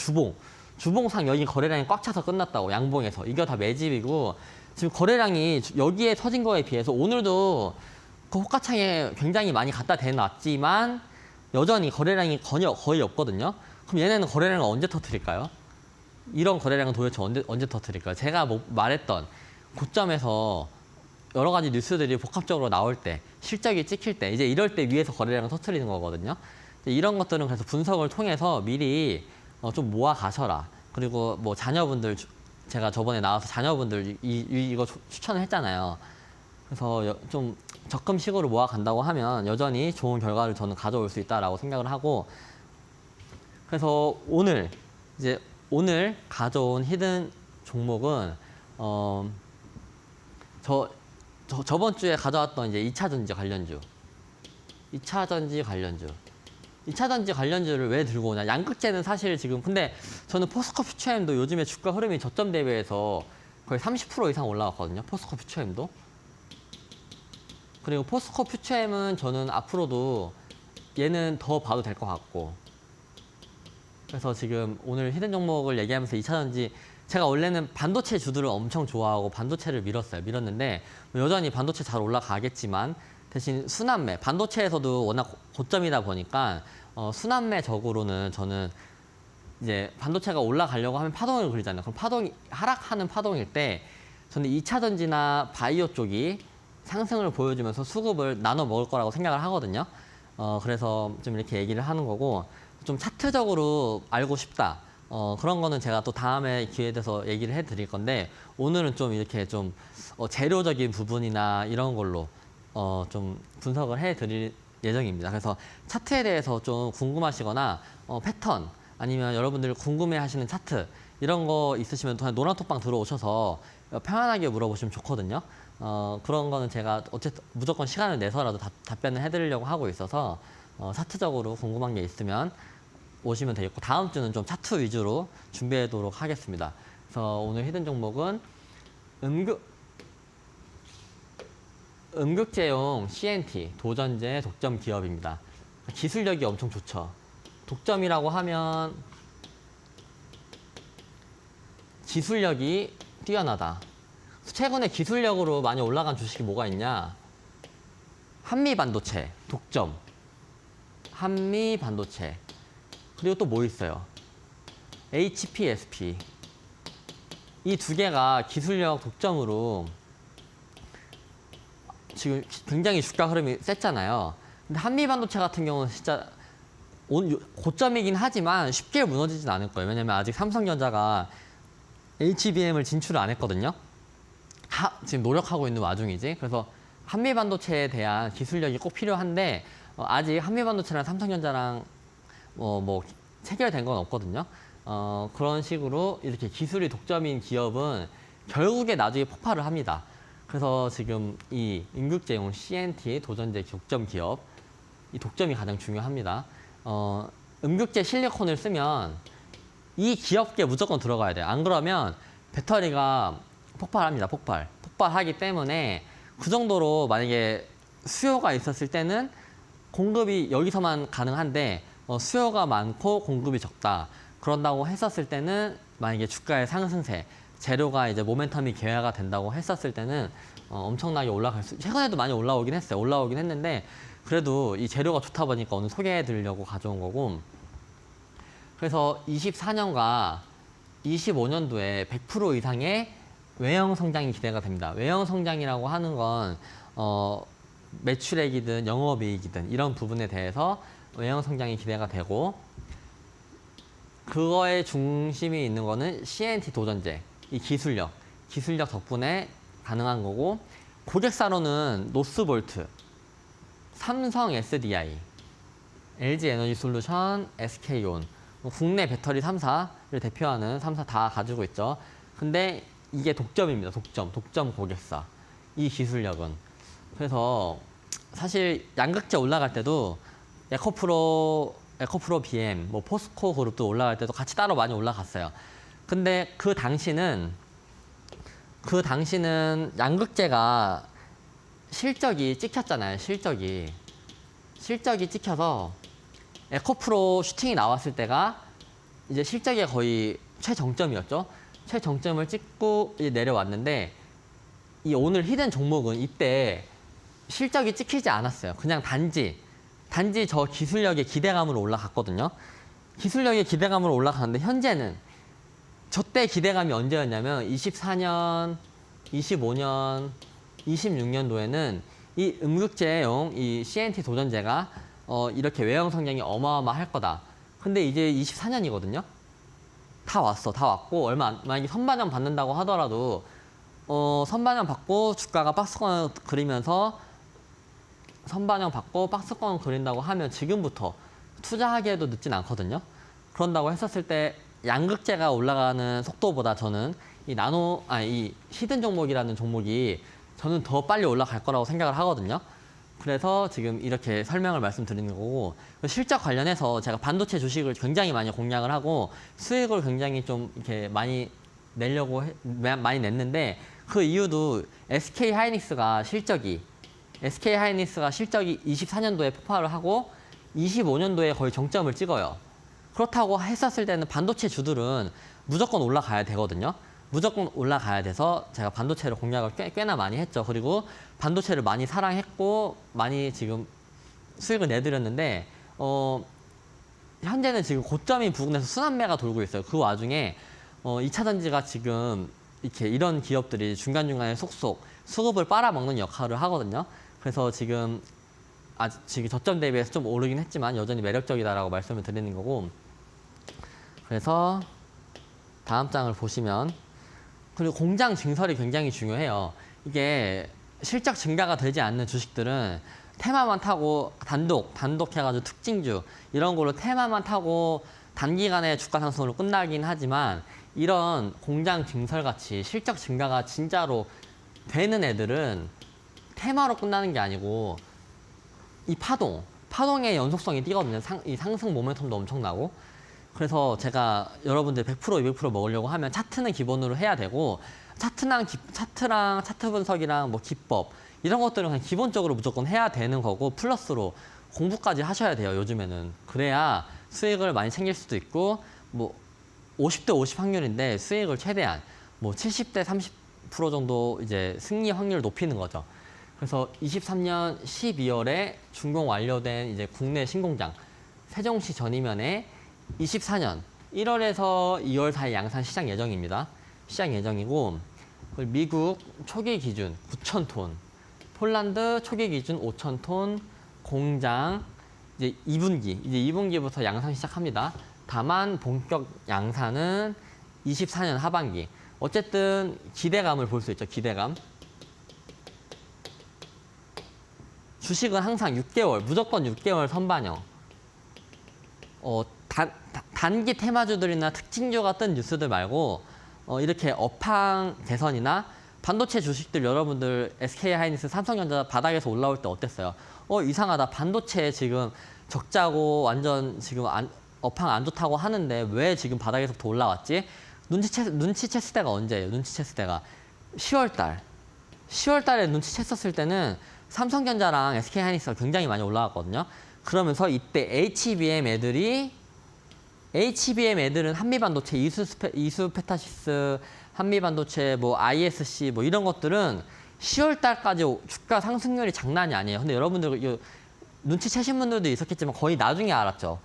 주봉상 여기 거래량이 꽉 차서 끝났다고 양봉에서 이거 다 매집이고 지금 거래량이 여기에 터진 거에 비해서 오늘도 그 호가창에 굉장히 많이 갖다 대놨지만 여전히 거래량이 거의 없거든요. 그럼 얘네는 거래량을 언제 터뜨릴까요? 이런 거래량은 도대체 언제 터뜨릴까요? 제가 말했던 고점에서 여러 가지 뉴스들이 복합적으로 나올 때, 실적이 찍힐 때, 이제 이럴 때 위에서 거래량을 터뜨리는 거거든요. 이런 것들은 그래서 분석을 통해서 미리 좀 모아 가셔라. 그리고 뭐 자녀분들, 제가 저번에 나와서 자녀분들 이거 추천을 했잖아요. 그래서 좀 적금식으로 모아 간다고 하면 여전히 좋은 결과를 저는 가져올 수 있다라고 생각을 하고 그래서 오늘 가져온 히든 종목은 저번 주에 가져왔던 이제 2차 전지 관련주를 왜 들고 오냐. 양극재는 사실 지금 근데 저는 포스코 퓨처엠도 요즘에 주가 흐름이 저점 대비해서 거의 30% 이상 올라왔거든요. 포스코 퓨처엠도. 그리고 포스코 퓨처엠은 저는 앞으로도 얘는 더 봐도 될 것 같고 그래서 지금 오늘 히든 종목을 얘기하면서 2차 전지 제가 원래는 반도체 주들을 엄청 좋아하고 반도체를 밀었는데 여전히 반도체 잘 올라가겠지만 대신 순환매, 반도체에서도 워낙 고점이다 보니까 순환매적으로는 저는 이제 반도체가 올라가려고 하면 파동을 그리잖아요. 그럼 하락하는 파동일 때 저는 2차 전지나 바이오 쪽이 상승을 보여주면서 수급을 나눠 먹을 거라고 생각을 하거든요. 그래서 좀 이렇게 얘기를 하는 거고 좀 차트적으로 알고 싶다. 그런 거는 제가 또 다음에 기회에 대해서 얘기를 해드릴 건데 오늘은 좀 이렇게 좀 재료적인 부분이나 이런 걸로 좀 분석을 해드릴 예정입니다. 그래서 차트에 대해서 좀 궁금하시거나 패턴 아니면 여러분들 궁금해하시는 차트 이런 거 있으시면 그냥 노란톡방 들어오셔서 편안하게 물어보시면 좋거든요. 그런 거는 제가 어쨌든 무조건 시간을 내서라도 답변을 해드리려고 하고 있어서 차트적으로 궁금한 게 있으면 오시면 되겠고 다음 주는 좀 차트 위주로 준비하도록 하겠습니다. 그래서 오늘 히든 종목은 음극재용 CNT 도전제 독점 기업입니다. 기술력이 엄청 좋죠. 독점이라고 하면 기술력이 뛰어나다. 최근에 기술력으로 많이 올라간 주식이 뭐가 있냐? 한미반도체 독점. 한미반도체. 그리고 또 뭐 있어요? HPSP. 이 두 개가 기술력 독점으로 지금 굉장히 주가 흐름이 셌잖아요. 근데 한미반도체 같은 경우는 진짜 고점이긴 하지만 쉽게 무너지진 않을 거예요. 왜냐면 아직 삼성전자가 HBM을 진출을 안 했거든요. 지금 노력하고 있는 와중이지. 그래서 한미 반도체에 대한 기술력이 꼭 필요한데 아직 한미 반도체랑 삼성전자랑 뭐 체결된 건 없거든요. 그런 식으로 이렇게 기술이 독점인 기업은 결국에 나중에 폭발을 합니다. 그래서 지금 이 음극재용 CNT 도전제 독점 기업, 이 독점이 가장 중요합니다. 음극재 실리콘을 쓰면 이 기업계 무조건 들어가야 돼요. 안 그러면 배터리가 폭발합니다. 폭발하기 때문에 그 정도로 만약에 수요가 있었을 때는 공급이 여기서만 가능한데 수요가 많고 공급이 적다. 그런다고 했었을 때는 만약에 주가의 상승세, 재료가 이제 모멘텀이 기회가 된다고 했었을 때는 엄청나게 최근에도 많이 올라오긴 했어요. 올라오긴 했는데 그래도 이 재료가 좋다 보니까 오늘 소개해 드리려고 가져온 거고, 그래서 24년과 25년도에 100% 이상의 외형 성장이 기대가 됩니다. 외형 성장이라고 하는 건 매출액이든 영업이익이든 이런 부분에 대해서 외형 성장이 기대가 되고, 그거의 중심이 있는 거는 CNT 도전제, 이 기술력 덕분에 가능한 거고, 고객사로는 노스볼트, 삼성 SDI, LG 에너지 솔루션, SK온, 국내 배터리 3사를 대표하는 3사 다 가지고 있죠. 근데 이게 독점입니다. 독점 고객사. 이 기술력은. 그래서 사실 양극재 올라갈 때도 에코프로 BM, 뭐 포스코 그룹도 올라갈 때도 같이 따로 많이 올라갔어요. 근데 그 당시는 양극재가 실적이 찍혔잖아요. 실적이 찍혀서 에코프로 슈팅이 나왔을 때가 이제 실적이 거의 최정점이었죠. 최정점을 찍고 이제 내려왔는데, 이 오늘 히든 종목은 이때 실적이 찍히지 않았어요. 그냥 단지 저 기술력의 기대감으로 올라갔거든요. 기술력의 기대감으로 올라가는데 현재는 저때 기대감이 언제였냐면 24년, 25년, 26년도에는 이 음극재용 이 CNT 도전제가 이렇게 외형 성장이 어마어마할 거다. 근데 이제 24년이거든요. 다 왔고 만약에 선반영 받는다고 하더라도 선반영 받고 주가가 박스권 그리면서 선반영 받고 박스권 그린다고 하면 지금부터 투자하기에도 늦진 않거든요. 그런다고 했었을 때 양극재가 올라가는 속도보다 저는 이 히든 종목이라는 종목이 저는 더 빨리 올라갈 거라고 생각을 하거든요. 그래서 지금 이렇게 설명을 말씀드리는 거고, 실적 관련해서 제가 반도체 주식을 굉장히 많이 공략을 하고 수익을 굉장히 좀 이렇게 많이 많이 냈는데, 그 이유도 SK 하이닉스가 실적이 24년도에 폭발을 하고 25년도에 거의 정점을 찍어요. 그렇다고 했었을 때는 반도체 주들은 무조건 올라가야 되거든요. 무조건 올라가야 돼서 제가 반도체를 공략을 꽤나 많이 했죠. 그리고 반도체를 많이 사랑했고 많이 지금 수익을 내드렸는데 현재는 지금 고점인 부분에서 순환매가 돌고 있어요. 그 와중에 2차 전지가 지금 이렇게 이런 기업들이 중간중간에 속속 수급을 빨아먹는 역할을 하거든요. 그래서 지금 저점 대비해서 좀 오르긴 했지만 여전히 매력적이다라고 말씀을 드리는 거고, 그래서 다음 장을 보시면, 그리고 공장 증설이 굉장히 중요해요. 이게 실적 증가가 되지 않는 주식들은 테마만 타고 단독 해가지고 특징주 이런 걸로 테마만 타고 단기간에 주가 상승으로 끝나긴 하지만, 이런 공장 증설 같이 실적 증가가 진짜로 되는 애들은 테마로 끝나는 게 아니고 이 파동의 연속성이 뛰거든요. 이 상승 모멘텀도 엄청나고. 그래서 제가 여러분들 100% 200% 먹으려고 하면 차트는 기본으로 해야 되고, 차트랑 차트 분석이랑 뭐 기법 이런 것들은 그냥 기본적으로 무조건 해야 되는 거고, 플러스로 공부까지 하셔야 돼요. 요즘에는. 그래야 수익을 많이 챙길 수도 있고, 뭐 50대 50 확률인데 수익을 최대한 뭐 70대 30% 정도 이제 승리 확률을 높이는 거죠. 그래서 23년 12월에 준공 완료된 이제 국내 신공장 세종시 전이면에 24년 1월에서 2월 사이 양산 시작 예정입니다. 시작 예정이고, 미국 초기 기준 9,000톤, 폴란드 초기 기준 5,000톤 공장 이제 2분기부터 양산 시작합니다. 다만 본격 양산은 24년 하반기. 어쨌든 기대감을 볼 수 있죠. 기대감. 주식은 항상 6개월, 무조건 6개월 선반영. 단기 테마주들이나 특징주가 뜬 뉴스들 말고 이렇게 업황 개선이나 반도체 주식들 여러분들 SK하이닉스, 삼성전자 바닥에서 올라올 때 어땠어요? 이상하다. 반도체 지금 적자고 완전 지금 업황 안 좋다고 하는데 왜 지금 바닥에서부터 올라왔지? 눈치챘을 때가 언제예요? 눈치챘을 때가 10월 달. 10월 달에 눈치챘었을 때는 삼성전자랑 SK하이닉스가 굉장히 많이 올라왔거든요. 그러면서 이때 HBM 애들은 한미반도체, 이수페타시스, 한미반도체, 뭐 ISC 뭐 이런 것들은 10월 달까지 주가 상승률이 장난이 아니에요. 근데 여러분들 눈치채신 분들도 있었겠지만 거의 나중에 알았죠.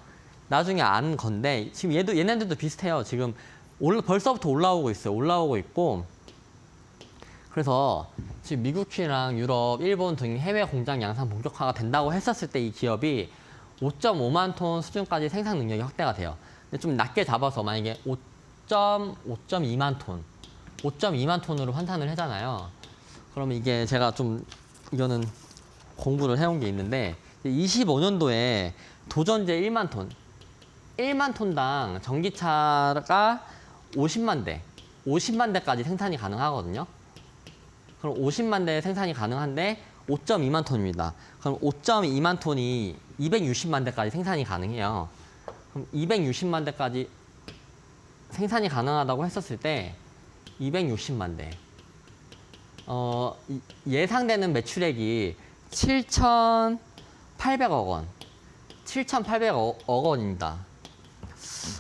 나중에 안 건데 지금 얘네들도 비슷해요. 지금 벌써부터 올라오고 있어요. 올라오고 있고 그래서 지금 미국이랑 유럽, 일본 등 해외 공장 양산 본격화가 된다고 했었을 때 이 기업이 5.5만 톤 수준까지 생산 능력이 확대가 돼요. 근데 좀 낮게 잡아서 만약에 5.2만 톤, 5.2만 톤으로 환산을 하잖아요. 그러면 이게 제가 좀 이거는 공부를 해온 게 있는데 25년도에 도전제 1만 톤, 1만 톤당 전기차가 50만 대까지 생산이 가능하거든요. 그럼 50만 대 생산이 가능한데 5.2만 톤입니다. 그럼 5.2만 톤이 260만 대까지 생산이 가능해요. 그럼 260만 대까지 생산이 가능하다고 했었을 때 260만 대. 예상되는 매출액이 7,800억 원. 7,800억 원입니다.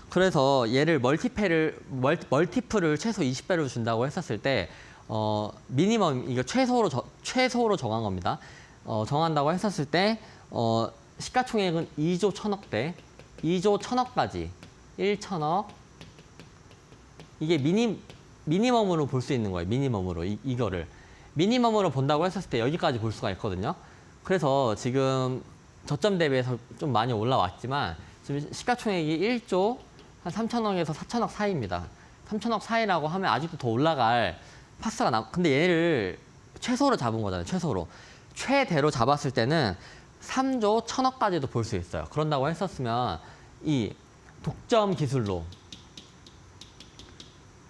그래서 얘를 멀티플을 최소 20배로 준다고 했었을 때 미니멈 이거 최소로 정한 겁니다. 정한다고 했었을 때 시가총액은 2조 1,000억대, 2조 1,000억까지 1,000억 이게 미니멈으로 볼 수 있는 거예요. 미니멈으로 이거를 미니멈으로 본다고 했었을 때 여기까지 볼 수가 있거든요. 그래서 지금 저점 대비해서 좀 많이 올라왔지만 지금 시가총액이 1조 한 3,000억에서 4,000억 사이입니다. 3,000억 사이라고 하면 아직도 더 올라갈 파스가 근데 얘를 최소로 잡은 거잖아요. 최대로 잡았을 때는 3조 1,000억까지도 볼 수 있어요. 그런다고 했었으면 이 독점 기술로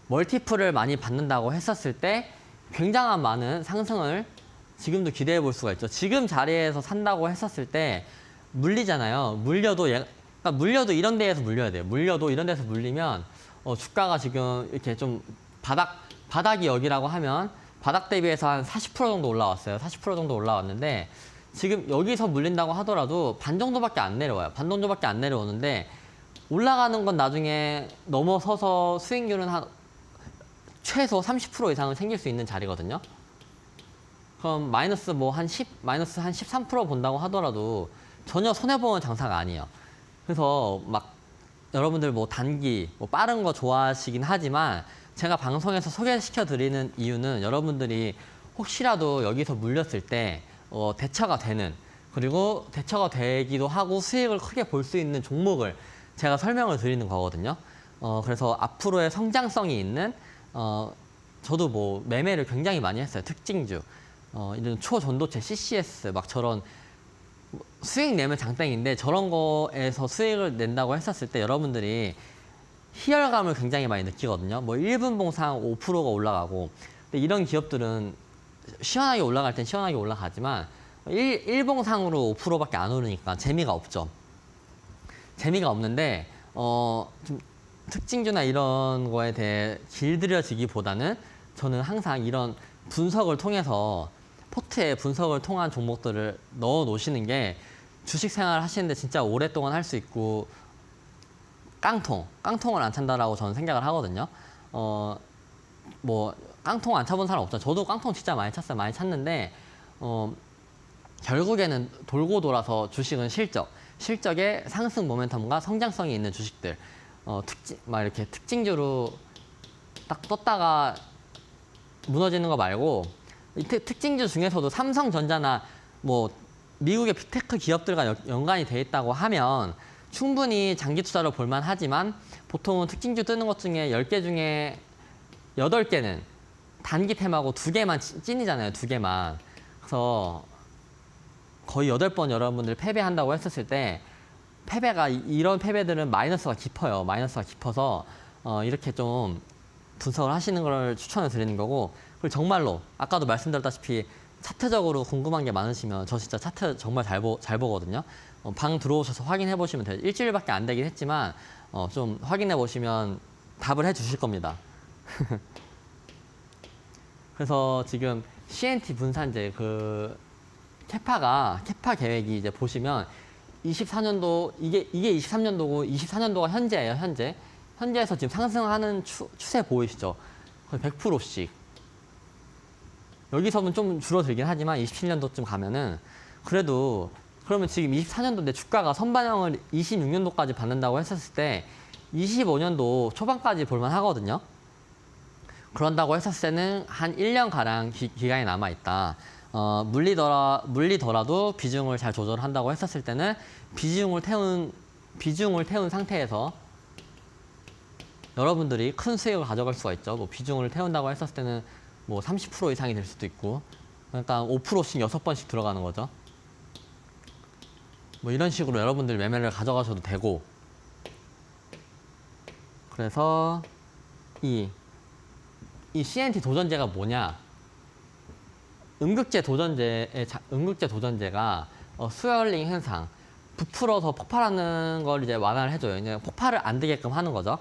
멀티플을 많이 받는다고 했었을 때 굉장한 많은 상승을 지금도 기대해 볼 수가 있죠. 지금 자리에서 산다고 했었을 때 물리잖아요. 물려도 이런 데에서 물려야 돼요. 물려도 이런 데서 물리면 주가가 지금 이렇게 좀 바닥이 여기라고 하면 바닥 대비해서 한 40% 정도 올라왔어요. 40% 정도 올라왔는데 지금 여기서 물린다고 하더라도 반 정도밖에 안 내려와요. 반 정도밖에 안 내려오는데 올라가는 건 나중에 넘어서서 수익률은 최소 30% 이상은 생길 수 있는 자리거든요. 그럼 마이너스 한 13% 본다고 하더라도 전혀 손해보는 장사가 아니에요. 그래서 막 여러분들 단기 빠른 거 좋아하시긴 하지만 제가 방송에서 소개시켜 드리는 이유는 여러분들이 혹시라도 여기서 물렸을 때 대처가 되는 그리고 대처가 되기도 하고 수익을 크게 볼 수 있는 종목을 제가 설명을 드리는 거거든요. 그래서 앞으로의 성장성이 있는 저도 매매를 굉장히 많이 했어요. 특징주, 이런 초전도체 CCS 저런 수익 내면 장땡인데 저런 거에서 수익을 낸다고 했었을 때 여러분들이 희열감을 굉장히 많이 느끼거든요. 1분 봉상 5%가 올라가고 근데 이런 기업들은 시원하게 올라갈 땐 시원하게 올라가지만 1봉상으로 5%밖에 안 오르니까 재미가 없죠. 재미가 없는데 좀 특징주나 이런 거에 대해 길들여지기보다는 저는 항상 이런 분석을 통해서 포트에 분석을 통한 종목들을 넣어 놓으시는 게 주식 생활 하시는데 진짜 오랫동안 할 수 있고 깡통을 안 찬다라고 저는 생각을 하거든요. 깡통 안 차본 사람 없죠. 저도 깡통 진짜 많이 찼어요. 많이 찼는데 결국에는 돌고 돌아서 주식은 실적의 상승 모멘텀과 성장성이 있는 주식들 이렇게 특징주로 딱 떴다가 무너지는 거 말고 특징주 중에서도 삼성전자나 미국의 빅테크 기업들과 연관이 돼 있다고 하면 충분히 장기 투자로 볼만 하지만 보통은 특징주 뜨는 것 중에 10개 중에 8개는 단기 테마고 2개만 찐이잖아요. 2개만. 그래서 거의 8번 여러분들 패배한다고 했었을 때 패배가 이런 패배들은 마이너스가 깊어요. 마이너스가 깊어서 이렇게 좀 분석을 하시는 걸 추천을 드리는 거고 그리고 정말로 아까도 말씀드렸다시피 차트적으로 궁금한 게 많으시면 저 진짜 차트 정말 잘 보거든요. 방 들어오셔서 확인해 보시면 돼요. 일주일밖에 안 되긴 했지만 좀 확인해 보시면 답을 해 주실 겁니다. 그래서 지금 CNT 분산제 그 캐파 계획이 이제 보시면 24년도 이게 23년도고 24년도가 현재예요. 현재에서 지금 상승하는 추세 보이시죠? 거의 100%씩. 여기서는 좀 줄어들긴 하지만 27년도쯤 가면은 그래도 그러면 지금 24년도 내 주가가 선반영을 26년도까지 받는다고 했었을 때 25년도 초반까지 볼만 하거든요. 그런다고 했었을 때는 한 1년가량 기간이 남아있다. 물리더라도 비중을 잘 조절한다고 했었을 때는 비중을 태운 상태에서 여러분들이 큰 수익을 가져갈 수가 있죠. 뭐 비중을 태운다고 했었을 때는 뭐 30% 이상이 될 수도 있고, 그러니까 5%씩 6번씩 들어가는 거죠. 뭐 이런 식으로 여러분들 매매를 가져가셔도 되고, 그래서 이 CNT 도전제가 뭐냐? 음극재 도전제가 스웰링 현상, 부풀어서 폭발하는 걸 이제 완화를 해줘요. 이제 폭발을 안 되게끔 하는 거죠.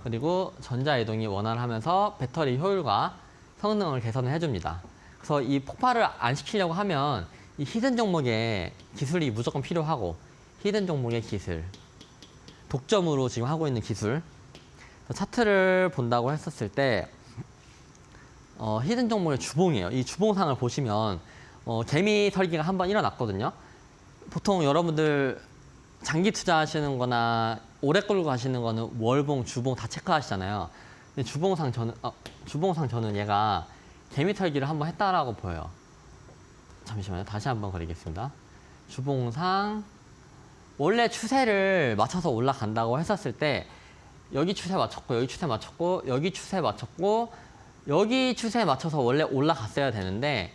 그리고 전자 이동이 원활을 하면서 배터리 효율과 성능을 개선을 해줍니다. 그래서 이 폭발을 안 시키려고 하면 이 히든 종목의 기술이 무조건 필요하고, 히든 종목의 기술, 독점으로 지금 하고 있는 기술. 차트를 본다고 했었을 때 히든 종목의 주봉이에요. 이 주봉상을 보시면 개미 털기가 한번 일어났거든요. 보통 여러분들 장기 투자하시는 거나 오래 끌고 가시는 거는 월봉, 주봉 다 체크하시잖아요. 근데 주봉상 저는 얘가 개미 털기를 한번 했다라고 보여요. 잠시만요. 다시 한번 그리겠습니다. 주봉상 원래 추세를 맞춰서 올라간다고 했었을 때 여기 추세 맞췄고, 여기 추세 맞췄고, 여기 추세 맞췄고, 여기 추세에 맞춰서 원래 올라갔어야 되는데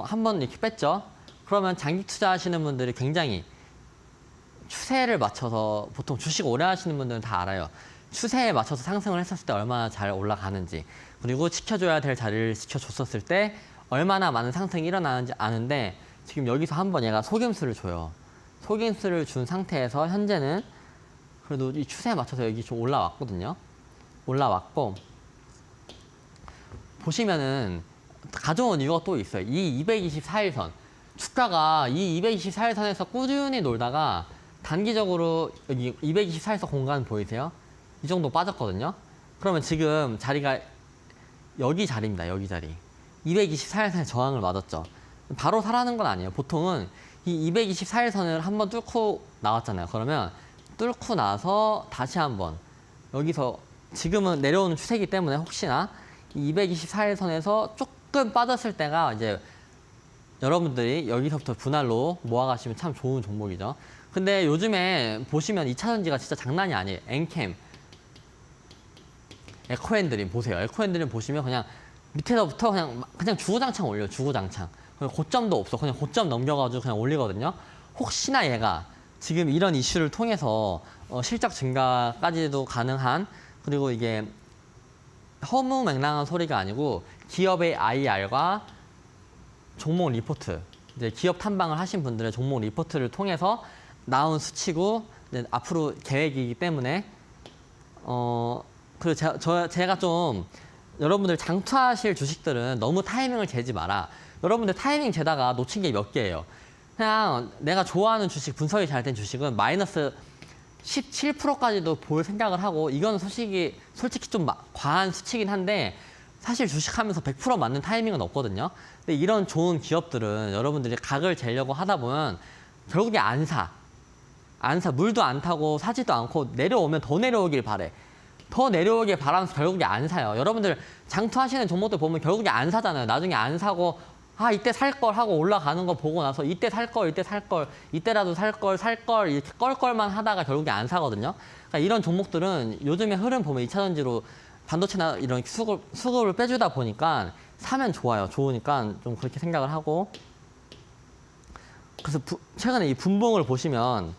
한번 이렇게 뺐죠. 그러면 장기 투자하시는 분들이 굉장히 추세를 맞춰서, 보통 주식 오래 하시는 분들은 다 알아요. 추세에 맞춰서 상승을 했었을 때 얼마나 잘 올라가는지, 그리고 지켜줘야 될 자리를 지켜줬었을 때 얼마나 많은 상승이 일어나는지 아는데, 지금 여기서 한번 얘가 속임수를 줘요. 속임수를 준 상태에서 현재는 그래도 이 추세에 맞춰서 여기 좀 올라왔거든요. 올라왔고, 보시면은 가져온 이유가 또 있어요. 이 224일선, 주가가 이 224일선에서 꾸준히 놀다가 단기적으로 여기 224일선 공간 보이세요? 이 정도 빠졌거든요. 그러면 지금 자리가 여기 자리입니다. 여기 자리. 224일선에 저항을 맞았죠. 바로 사라는 건 아니에요. 보통은 이 224일선을 한번 뚫고 나왔잖아요. 그러면 뚫고 나서 다시 한번 여기서, 지금은 내려오는 추세이기 때문에 혹시나 224일선에서 조금 빠졌을 때가 이제 여러분들이 여기서부터 분할로 모아가시면 참 좋은 종목이죠. 근데 요즘에 보시면 2차전지가 진짜 장난이 아니에요. 엔캠, 에코앤드림 보세요. 에코앤드림 보시면 그냥 밑에서부터 그냥 주구장창 올려요. 주구장창. 고점도 없어. 그냥 고점 넘겨가지고 그냥 올리거든요. 혹시나 얘가 지금 이런 이슈를 통해서 실적 증가까지도 가능한, 그리고 이게 허무맹랑한 소리가 아니고 기업의 IR과 종목 리포트, 이제 기업 탐방을 하신 분들의 종목 리포트를 통해서 나온 수치고, 이제 앞으로 계획이기 때문에 그리고 제가 좀 여러분들 장투하실 주식들은 너무 타이밍을 재지 마라. 여러분들 타이밍 재다가 놓친 게 몇 개예요. 그냥 내가 좋아하는 주식, 분석이 잘 된 주식은 마이너스 17%까지도 볼 생각을 하고, 이건 솔직히 좀 과한 수치긴 한데 사실 주식하면서 100% 맞는 타이밍은 없거든요. 근데 이런 좋은 기업들은 여러분들이 각을 재려고 하다 보면 결국에 안 사. 물도 안 타고 사지도 않고 내려오면 더 내려오길 바래. 더 내려오길 바라면서 결국에 안 사요. 여러분들 장투하시는 종목들 보면 결국에 안 사잖아요. 나중에 안 사고 이때 살 걸 하고 올라가는 거 보고 나서 이때 살 걸, 이때라도 살 걸 이렇게 껄껄만 하다가 결국에 안 사거든요. 그러니까 이런 종목들은 요즘에 흐름 보면 2차전지로 반도체나 이런 수급을 빼주다 보니까 사면 좋아요. 좋으니까 좀 그렇게 생각을 하고. 그래서 최근에 이 분봉을 보시면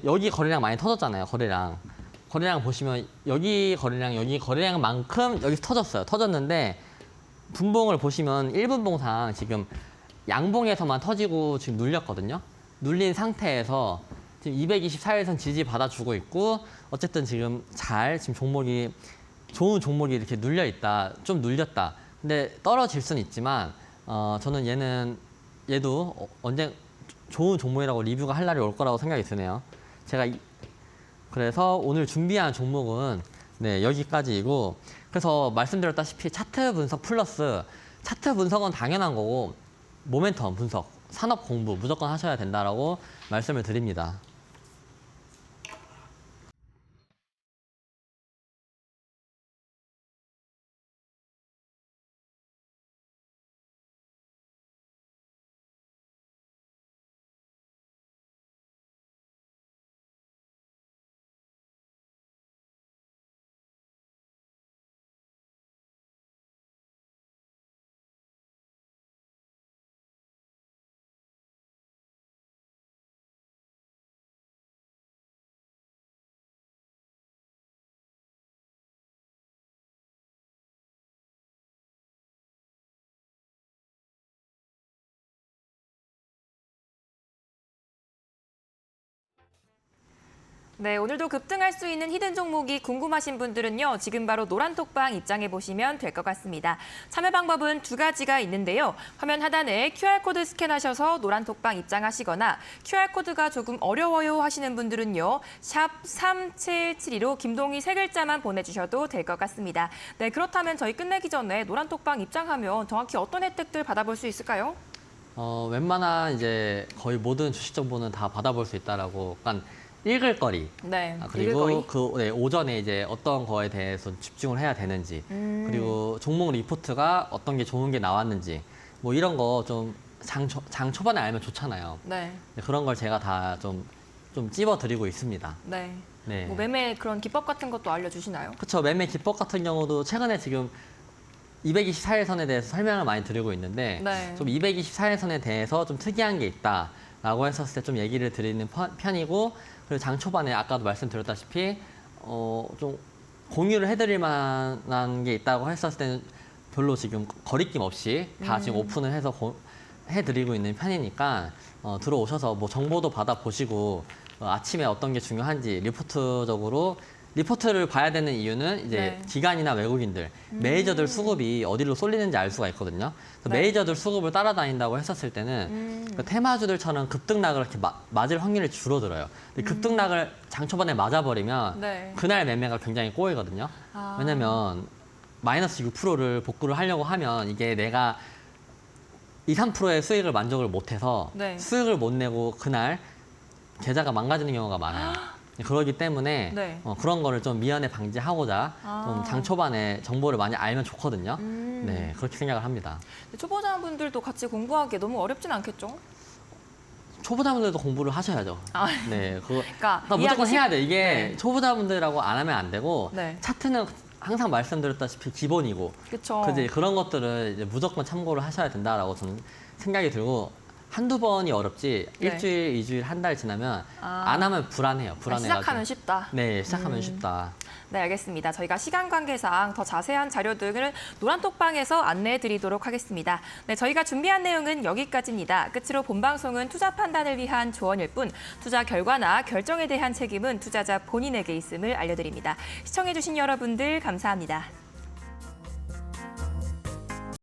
여기 거래량 많이 터졌잖아요. 거래량 보시면 여기 거래량만큼 여기서 터졌어요. 터졌는데 분봉을 보시면 1분봉상 지금 양봉에서만 터지고 지금 눌렸거든요. 눌린 상태에서 지금 224일선 지지 받아주고 있고 어쨌든 지금 지금 좋은 종목이 이렇게 눌려 있다. 좀 눌렸다. 근데 떨어질 수는 있지만 저는 얘도 언제 좋은 종목이라고 리뷰가 할 날이 올 거라고 생각이 드네요. 그래서 오늘 준비한 종목은 네, 여기까지이고 그래서 말씀드렸다시피 차트 분석 플러스 차트 분석은 당연한 거고 모멘텀 분석, 산업 공부 무조건 하셔야 된다라고 말씀을 드립니다. 네, 오늘도 급등할 수 있는 히든 종목이 궁금하신 분들은요. 지금 바로 노란톡방 입장해 보시면 될 것 같습니다. 참여 방법은 두 가지가 있는데요. 화면 하단에 QR코드 스캔하셔서 노란톡방 입장하시거나 QR코드가 조금 어려워요 하시는 분들은요. 샵 3772로 김동희 세 글자만 보내주셔도 될 것 같습니다. 네, 그렇다면 저희 끝내기 전에 노란톡방 입장하면 정확히 어떤 혜택들 받아볼 수 있을까요? 웬만한 이제 거의 모든 주식 정보는 다 받아볼 수 있다라고 약간 읽을 거리. 네, 그리고 읽을 거리. 오전에 이제 어떤 거에 대해서 집중을 해야 되는지, 그리고 종목 리포트가 어떤 게 좋은 게 나왔는지, 뭐 이런 거 좀 장 초반에 알면 좋잖아요. 네. 그런 걸 제가 다 좀 찝어드리고 있습니다. 네. 네. 뭐 매매 그런 기법 같은 것도 알려주시나요? 그렇죠. 매매 기법 같은 경우도 최근에 지금 224일선에 대해서 설명을 많이 드리고 있는데 네. 좀 224일선에 대해서 좀 특이한 게 있다라고 했었을 때 좀 얘기를 드리는 편이고 그리고 장 초반에 아까도 말씀드렸다시피 좀 공유를 해드릴 만한 게 있다고 했었을 때는 별로 지금 거리낌 없이 다 지금 오픈을 해서 해드리고 있는 편이니까 들어오셔서 뭐 정보도 받아보시고 아침에 어떤 게 중요한지 리포트를 봐야 되는 이유는 이제 네. 기관이나 외국인들, 메이저들 수급이 어디로 쏠리는지 알 수가 있거든요. 그래서 네. 메이저들 수급을 따라다닌다고 했었을 때는 그 테마주들처럼 급등락을 이렇게 맞을 확률이 줄어들어요. 근데 급등락을 장 초반에 맞아버리면 네. 그날 매매가 굉장히 꼬이거든요. 아. 왜냐면 마이너스 6%를 복구를 하려고 하면 이게 내가 2, 3%의 수익을 만족을 못해서 네. 수익을 못 내고 그날 계좌가 망가지는 경우가 많아요. 그러기 때문에 네. 그런 거를 좀 미연에 방지하고자 좀 장 초반에 정보를 많이 알면 좋거든요. 네, 그렇게 생각을 합니다. 초보자분들도 같이 공부하기 너무 어렵진 않겠죠? 초보자분들도 공부를 하셔야죠. 아. 네, 그러니까 무조건 해야 돼. 이게 네. 초보자분들하고 안 하면 안 되고 네. 차트는 항상 말씀드렸다시피 기본이고 그렇죠. 그런 것들을 이제 무조건 참고를 하셔야 된다라고 저는 생각이 들고 한두 번이 어렵지 네. 일주일, 2주일, 한 달 지나면 아. 안 하면 불안해요. 불안해가지고. 시작하면 쉽다. 네, 시작하면 쉽다. 네, 알겠습니다. 저희가 시간 관계상 더 자세한 자료 등을 노란톡방에서 안내해 드리도록 하겠습니다. 네, 저희가 준비한 내용은 여기까지입니다. 끝으로 본 방송은 투자 판단을 위한 조언일 뿐 투자 결과나 결정에 대한 책임은 투자자 본인에게 있음을 알려드립니다. 시청해 주신 여러분들 감사합니다.